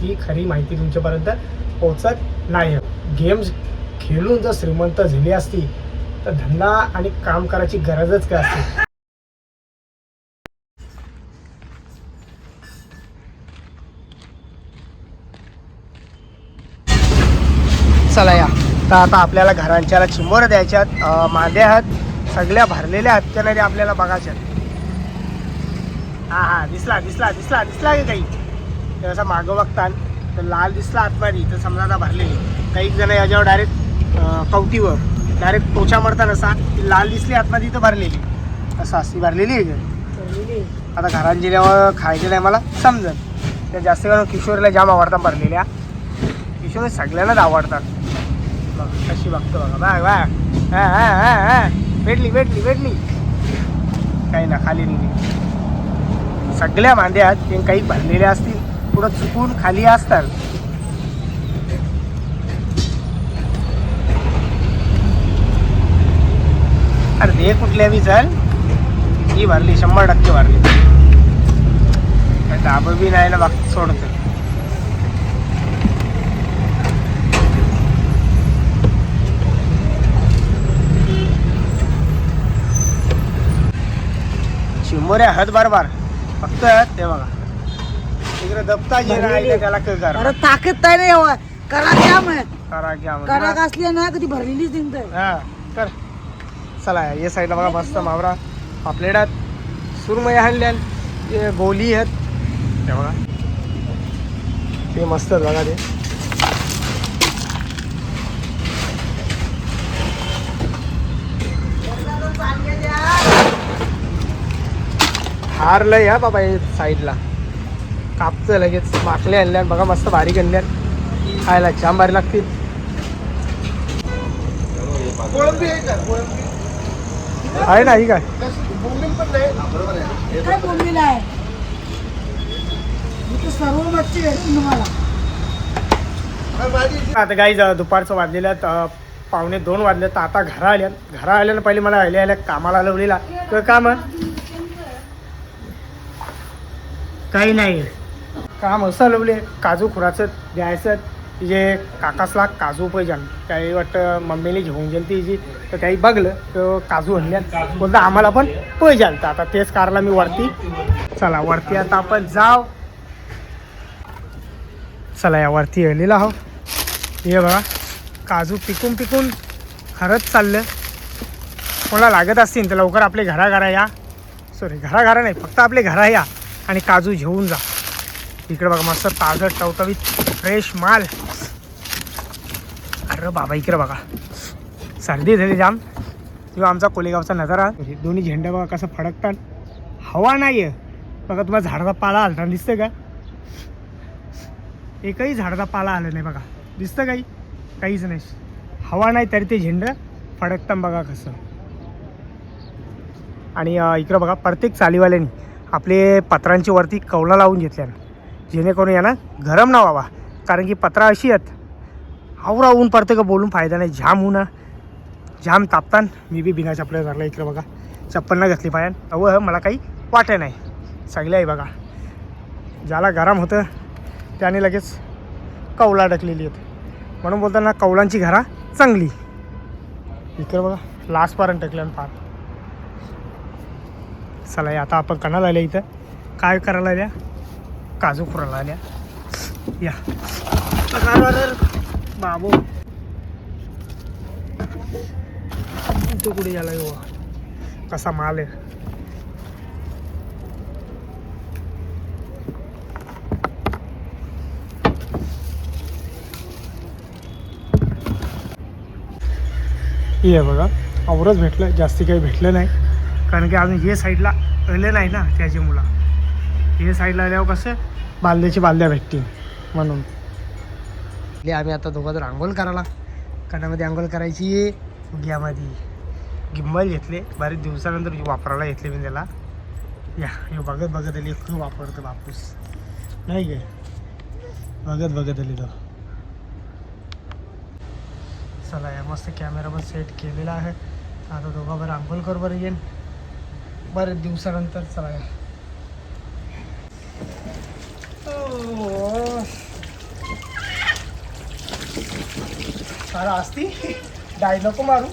ती खरी माहिती तुमच्यापर्यंत पोहोचत नाही. गेम्स खेळून जर श्रीमंत झाली असती तर धंदा आणि काम करायची गरजच काय असते. चला या तर आता आपल्याला घरांच्याला चिंबोऱ्या द्यायच्यात. मांद्या आहेत सगळ्या भरलेल्या आहेत त्या नाही आपल्याला बघायच्यात. हा दिसला दिसला दिसला दिसला की काही असं मागं बघतान तर लाल दिसला आतमध्ये तर समजा आता भरलेली. काही जण याच्यावर डायरेक्ट कवटीवर डायरेक्ट टोचा मारतात असा ती लाल दिसली आतमध्ये तर भरलेली असं अशी भरलेली आहे का. आता घरात गेल्यावर खायचे नाही मला समजत. त्या जास्त करून किशोरीला जाम आवडतात भरलेल्या. किशोर सगळ्यांनाच आवडतात. बघ कशी बघतो बघा बाय बाय. हा हा हा हा भेटली भेटली भेटली काही ना खाली नाही. सगळ्या मांद्या आहेत ते काही भरलेल्या असतील पुढं चुकून खाली असतात. अरे दे कुठल्या बी चल ही भरली 100% भरली. डाबं बी नाही ना बघ सोडतं. चिंबोऱ्या आहेत बरोबर फक्त ते बघा इकडे दबता जे राहिले त्याला कर ताकद नाही करा घ्या मग करा घ्या करा असली ना कधी भरलेलीच नाही. हा कर. चला या साईडला बघा मस्त मावरा पापलेटात सुरमई आणल्या ते गोली आहेत ते बघा ते मस्त आहेत बघा ते. हारलंय हा बाबा हे साईडला कापतं लगेच. माकले आणल्या बघा मस्त बारीक आणल्या खायला जाम भारी लागतील. आहे ना ही काय आता काही दुपारचं वाजलेलं 1:45 वाजले तर आता घरा आल्यानं पहिले मला आल्या कामाला लावलेला तर काम काही नाही काम असं लावले काजू खुराचं द्यायचं. जे काकासला काजू पाहिजे काही वाटतं मम्मीने घेऊन गेली ती जी तर काही बघलं तर काजू आणल्यात बोलतं आम्हाला पण पाहिजे. तर आता तेच कारला मी वरती. चला वरती आता आपण जाऊ. चला या वरती आलेला हो. हे बघा काजू पिकून पिकून खरंच चाललं. कोणाला लागत असतील तर लवकर आपले घरा या. सॉरी घरा नाही फक्त आपले घरा या आणि काजू घेऊन जा. इकडे बघा मस्त ताजं टवटवीत फ्रेश माल. अरे बाबा इकडे बघा सर्दी झाली जाम. किंवा आमचा कोलेगावचा नजारा दोन्ही झेंडा बघा कसं फडकतात. हवा नाही आहे बघा. तुम्हाला झाडाचा पाला आलता दिसतं का. एकही झाडाचा पाला आला नाही बघा दिसतं काहीच नाही. हवा नाही तरी ते झेंडं फडकतात बघा कसं. आणि इकडं बघा प्रत्येक चालीवाल्याने आपले पत्रांची वरती कौला लावून घेतल्यानं जेणेकरून यांना गरम ना व्हावा. कारण की पत्रा अशी आहेत आवरा ऊन पडते का बोलून फायदा नाही. जाम ऊन जाम तापतान. मी बी बिना चप्पल धरला. इकडं बघा चप्पल नाही घातली पायान अव मला काही वाटत नाही. सगळे आहे बघा ज्याला गरम होतं त्याने लगेच कौला टाकलेली आहेत म्हणून बोलताना कौलांची घरा चांगली. इकडं बघा लास्टपर्यंत टाकल्यानं फार. चला आता आपण कणाला आल्या इथं काय करायला आल्या काजू खुरायला आल्या या बाबू. तो कुठे याला येऊ कसा माल आहे. ये बघा आवरच भेटलं जास्ती काही भेटलं नाही. कारण की अजून हे साईडला आले नाही ना त्याची मुलं. हे साईडला आल्यावर कसं बालद्या भेटतील म्हणून आम्ही आता दोघं जर आंघोळ करायला कणामध्ये आंघोळ करायची. घ्यामध्ये गिंबल घेतले बरेच दिवसानंतर वापरायला घेतले मी त्याला. या हे बघत आली खूप वापरतो बापूस नाही काय बघत आली तो. चला या मस्त कॅमेरा पण सेट केलेला आहे. आता दोघं बरं आंघोळ कर बरं येईन बरेच दिवसानंतर. चला या मारा असती डाय नको मारू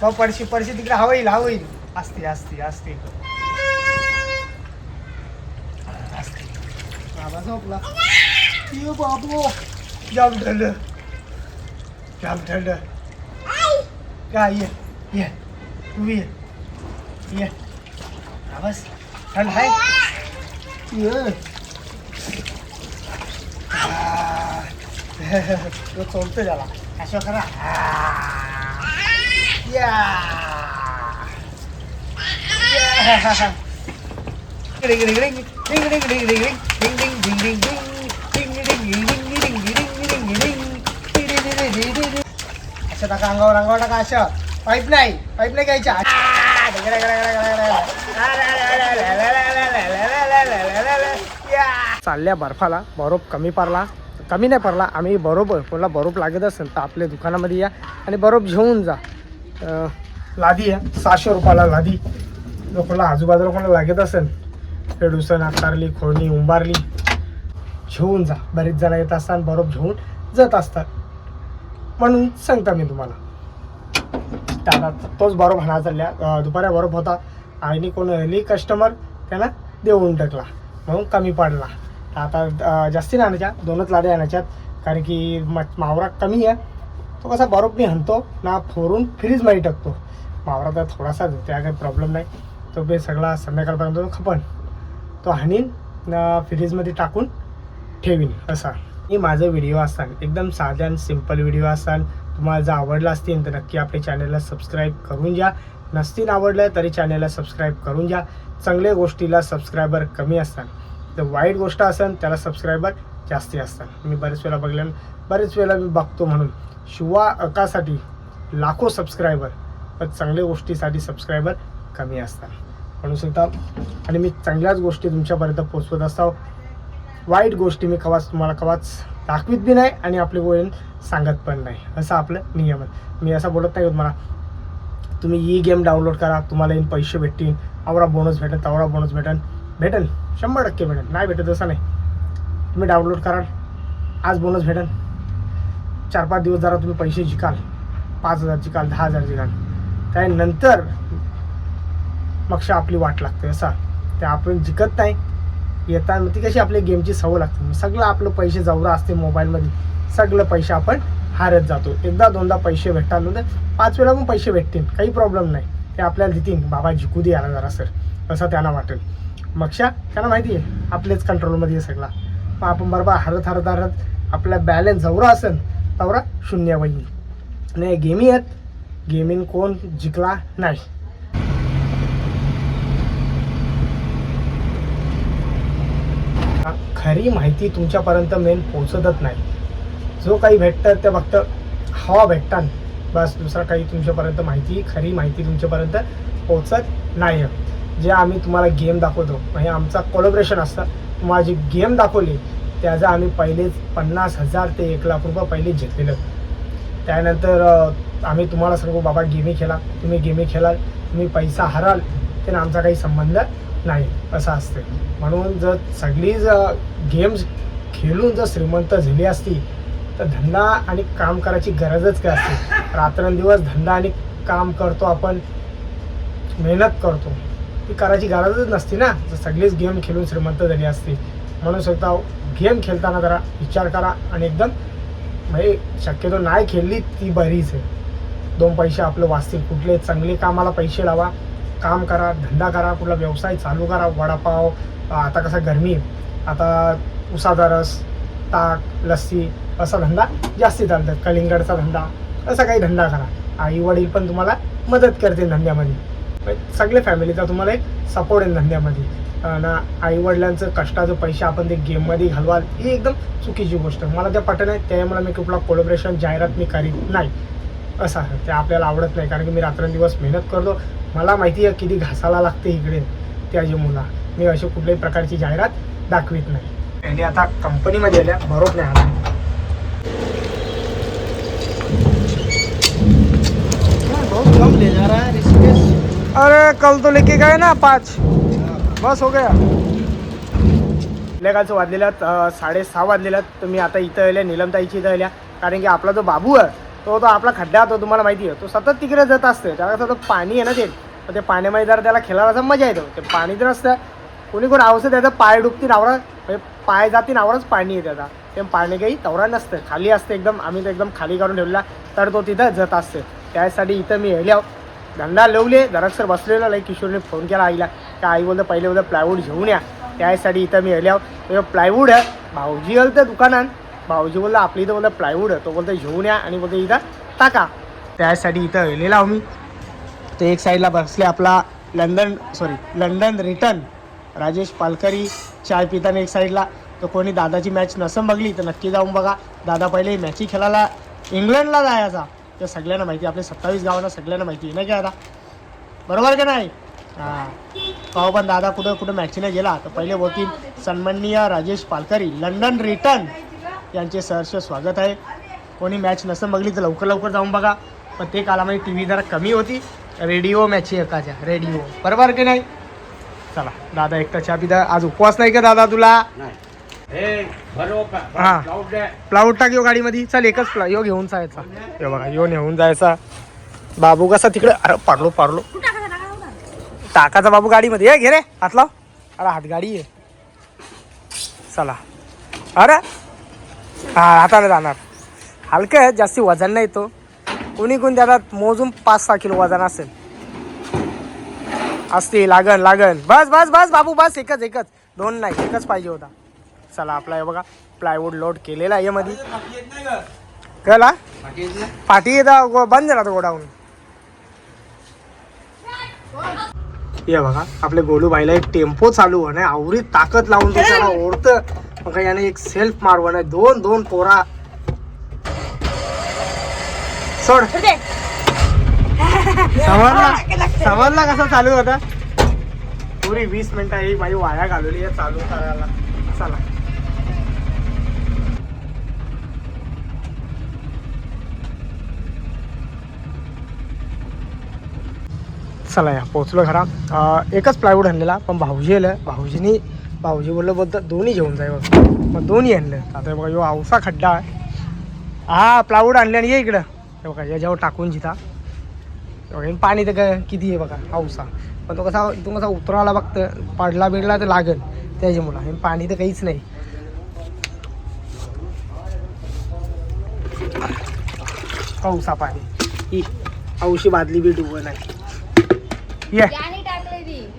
मग पडशी तिकडे हवा येईल असते बाबा झोपला ये बाबू जाम थंड काय ये तू ये बस थंड आहे तो चोलतो त्याला अशा करा अशा टाका अंगावर टाका अशा पाईप नाही घ्यायच्या चालल्या बर्फाला बर्फ कमी नाही पडला आम्ही बरोबर कोणाला बर्फ लागत असेल तर आपल्या दुकानामध्ये या आणि बर्फ घेऊन जा लादी आहे 600 रुपयाला लादी जो कोणाला आजूबाजूला कोणाला लागत असेल पेडुसन आकारली खोडणी उंबारली घेऊन जा बरेच जण येत असतात बर्फ घेऊन जात असतात म्हणून सांगता मी तुम्हाला त्याला तोच बर्फ हाणा चालल्या दुपारी बर्फ होता आणि कोणी कस्टमर त्याला देऊन टाकला म्हणून कमी पडला आता जास्ती नाही आणायच्या 2च लाद्या आणायच्यात कारण की मावरा कमी आहे तो कसा बर्फ मी हाणतो ना फोडून फ्रीजमध्ये टाकतो मावरा तर थोडासा त्या काही प्रॉब्लेम नाही तो बे सगळा संध्याकाळपर्यंत तो खपन तो हाणीन फ्रीजमध्ये टाकून ठेवीन असा हे माझं व्हिडिओ असतात एकदम साध्या आणि सिम्पल व्हिडिओ असतात तुम्हाला जर आवडला असतील तर नक्की आपल्या चॅनलला सबस्क्राईब करून घ्या नसतील आवडलं तरी चॅनलला सबस्क्राईब करून घ्या चांगल्या गोष्टीला सबस्क्रायबर कमी असतात तर वाईट गोष्ट असेल त्याला सबस्क्रायबर जास्ती असतात मी बरेच वेळा मी बघतो म्हणून शिवा अकासाठी लाखो सबस्क्रायबर पण चांगल्या गोष्टीसाठी सबस्क्रायबर कमी असतात म्हणू शकता आणि मी चांगल्याच गोष्टी तुमच्यापर्यंत पोचवत असतो वाईट गोष्टी मी तुम्हाला कवाच दाखवीत बी नाही आणि आपले गोष्ट सांगत पण नाही असं आपलं नियम आहे मी असं बोलत नाही तुम्हाला तुम्ही ही गेम डाउनलोड करा तुम्हाला इन पैसे भेटतील आवडा बोनस भेटेल तवडा बोनस भेटेल 100% भेटेल नाही भेटत असं नाही तुम्ही डाउनलोड कराल आज बोनस भेटेल 4-5 दिवस जरा तुम्ही पैसे जिकाल 5,000 जिकाल 10,000 जिकाल त्यानंतर मग आपली वाट लागते असा ते आपण जिकत नाही येताना ती कशी आपल्या गेमची सवय लागते सगळं आपलं पैसे जवळ असते मोबाईलमध्ये सगळं पैसे आपण हारत जातो एकदा दोनदा पैसे भेटतात तर 5 वेळा पण पैसे भेटतील काही प्रॉब्लेम नाही ते आपल्याला देतील बाबा जिकू दे याला जरा सर असं त्यांना वाटेल मग त्यांना माहिती आहे आपलेच कंट्रोलमध्ये आहे सगळा मग आपण बरोबर हरत आपला बॅलन्स जवळ असेल तेवढा 0 होईल नाही गेमी आहेत गेमिंग कोण जिंकला नाही खरी माहिती तुमच्यापर्यंत मेन पोहोचतच नाही जो काही भेटतं ते फक्त हवा भेटतात बस दुसरा काही तुमच्यापर्यंत खरी माहिती तुमच्यापर्यंत पोहोचत नाही जे आम्ही तुम्हाला गेम दाखवतो म्हणजे आमचा कोलॅबोरेशन असतं तुम्हाला जी गेम दाखवली त्याचा आम्ही पहिलेच 50,000 ते 1,00,000 रुपये पहिलेच घेतलेलं त्यानंतर आम्ही तुम्हाला सांगू बाबा गेमी खेळा तुम्ही गेमी खेळाल तुम्ही पैसा हराल त्याने आमचा काही संबंध नाही असं असते म्हणून जर सगळीच गेम्स खेळून जर श्रीमंत झाली असती तर धंदा आणि काम करायची गरजच काय असते रात्रंदिवस धंदा आणि काम करतो आपण मेहनत करतो ती करायची गरजच नसती ना जर सगळीच गेम खेळून श्रीमंत झाली असती म्हणून स्वतः गेम खेळताना जरा विचार करा आणि एकदम म्हणजे शक्यतो नाही खेळली ती बरीच आहे 2 पैसे आपलं वाचतील कुठले चांगले कामाला पैसे लावा काम करा धंदा करा कुठला व्यवसाय चालू करा वडापाव आता कसा गरमी आता उसाचा रस ताक लस्सी असा धंदा जास्ती चालतात कलिंगडचा धंदा असा काही धंदा करा आई वडील पण तुम्हाला मदत करते धंद्यामध्ये सगळे फॅमिलीचा तुम्हाला एक सपोर्ट आहे धंद्यामध्ये ना आईवडिलांचं कष्टाचं पैसे आपण ते गेममध्ये घालवाल ही एकदम चुकीची गोष्ट मला त्या पटत नाही त्यामुळे मी कुठला कोलॅबोरेशन जाहिरात मी करीत नाही असं आहे ते आपल्याला आवडत नाही कारण की मी रात्रंदिवस मेहनत करतो मला माहिती आहे किती घासायला लागते इकडे त्याची मुला मी अशी कुठल्याही प्रकारची जाहिरात दाखवित नाही आणि आता कंपनीमध्ये आल्या बरोबर नाही आला बहुत कम ले जा रहा है ऋषिकेश अरे कल तो लेके गए ना 5 बस हो गया संध्याकाळचं वाजलेल्यात 6:30 वाजलेल्यात. तर मी आता इथं आल्या नीलमताईची इथं आल्या, कारण की आपला जो बाबू आहे तो आपला खड्डा तो तुम्हाला माहिती आहे, तो सतत तिकडे जात असते. त्याला कसं पाणी आहे ना ते, तर ते पाण्यामध्ये जरा त्याला खेळायला असं मजा येतो. ते पाणी तर असतं, कोणी आवश्यक त्याचा पाय डुबती नावरा, म्हणजे पाय जाती नावरच पाणी आहे त्याचा. ते पाणी काही तवरा नसतं, खाली असतं एकदम. आम्ही तर एकदम खाली काढून ठेवला, तर तो तिथं जात असते. त्यासाठी इथं मी येल्या धंदा लावले. जरासर बसलेला लाईक किशोरने फोन केला आईला, का आई बोलतं पहिले बोलतं प्लायवूड घेऊन या. त्यासाठी इथं मी येल्या प्लायवूड आहे. भाऊजी आलं तर दुकानात, भाऊजी बोललं आपली इथं बोलतं प्लायवूड आहे, तो बोलतं घेऊन या आणि बोलतं इथं टाका. त्यासाठी इथं येलेला आम्ही. ते एक साईडला बसले आपला लंडन रिटर्न राजेश पालकरी चाय पिताना एक साईडला. तर कोणी दादाची मॅच नसं बघली तर नक्की जाऊन बघा. दादा पहिले मॅची खेळायला इंग्लंडला जायचा, तर सगळ्यांना माहिती, आपल्या 27 गावांना सगळ्यांना माहिती आहे ना की दादा, बरोबर का नाही? हां, केव्हा पण दादा कुठं मॅचीने गेला तर पहिले बोलतील सन्माननीय राजेश पालकरी लंडन रिटर्न यांचे सहर्ष स्वागत आहे. कोणी मॅच नसं बघली तर लवकर जाऊन बघा. पण ते कालामध्ये टी व्ही जरा कमी होती, रेडिओ मॅची एकाच्या रेडिओ, बरोबर की नाही? चला दादा एकटा चहा पिता. आज उपवास नाही का दादा तुला? हां, प्लाऊड टाक यो गाडीमध्ये. चल एकच यो घेऊन जायचा. यो बघा यो नेऊन जायचा. बाबू कसा तिकडे, अरे पाडलो टाकाचा बाबू गाडीमध्ये. ये घे रे हात लाव. अरे हात गाडी आहे. चला, अरे हा हाताने जाणार. हलकं आहे, जास्ती वजन नाही. तो कोणी त्याला मोजून 5-6 किलो वजन असेल असते. लागन बस बाबू बस. एकच 2 नाही, एकच पाहिजे होता. चला आपला हे बघा प्लायवूड लोड केलेला आहे मध्ये. कळला पाठी येता बंद झाला तो गोडाऊन. हे बघा आपले गोलू भाईला एक टेम्पो चालू आहे, आवरी ताकद लावून ते त्याला ओढतं. मग याने एक सेल्फ मारवण आहे. 2 पोरा सोड. समजला कसा चालू होता. पुरी 20 मिनिटं ही माझी वाया घालवली आहे चालू करायला. चला चला या पोचलो घरा. एकच प्लायवूड आणलेला, पण भाऊजी आलं. भाऊजी बोलतं दोन्ही घेऊन जाय बघ. मग दोन्ही आणलं. आता बघा यो औसा खड्डा आहे. हा प्लायवूड आणले आणि ये इकडं. हे बघा याच्यावर टाकून जिथा पाणी तर किती आहे बघा औसा. पण तो कसा उतराला बघतं, पडला बिडला तर लागेल त्याच्यामुळं. हे पाणी तर काहीच नाही. औसा पाणी ही औशी बादली बी डुबं नाही. ये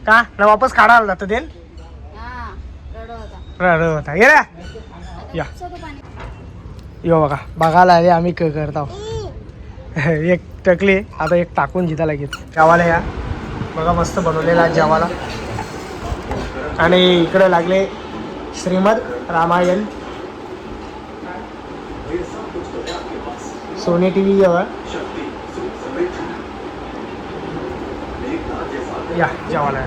का ना वापस काढायला जातं ते रड होता. ये रे या यो बघा बघायला आले आम्ही करता. एक टकले आता एक टाकून जिथा लगेच. जेवायला या बघा मस्त बनवलेला जेवायला. आणि इकडे लागले Shrimad Ramayan Sony T V या जेवायला.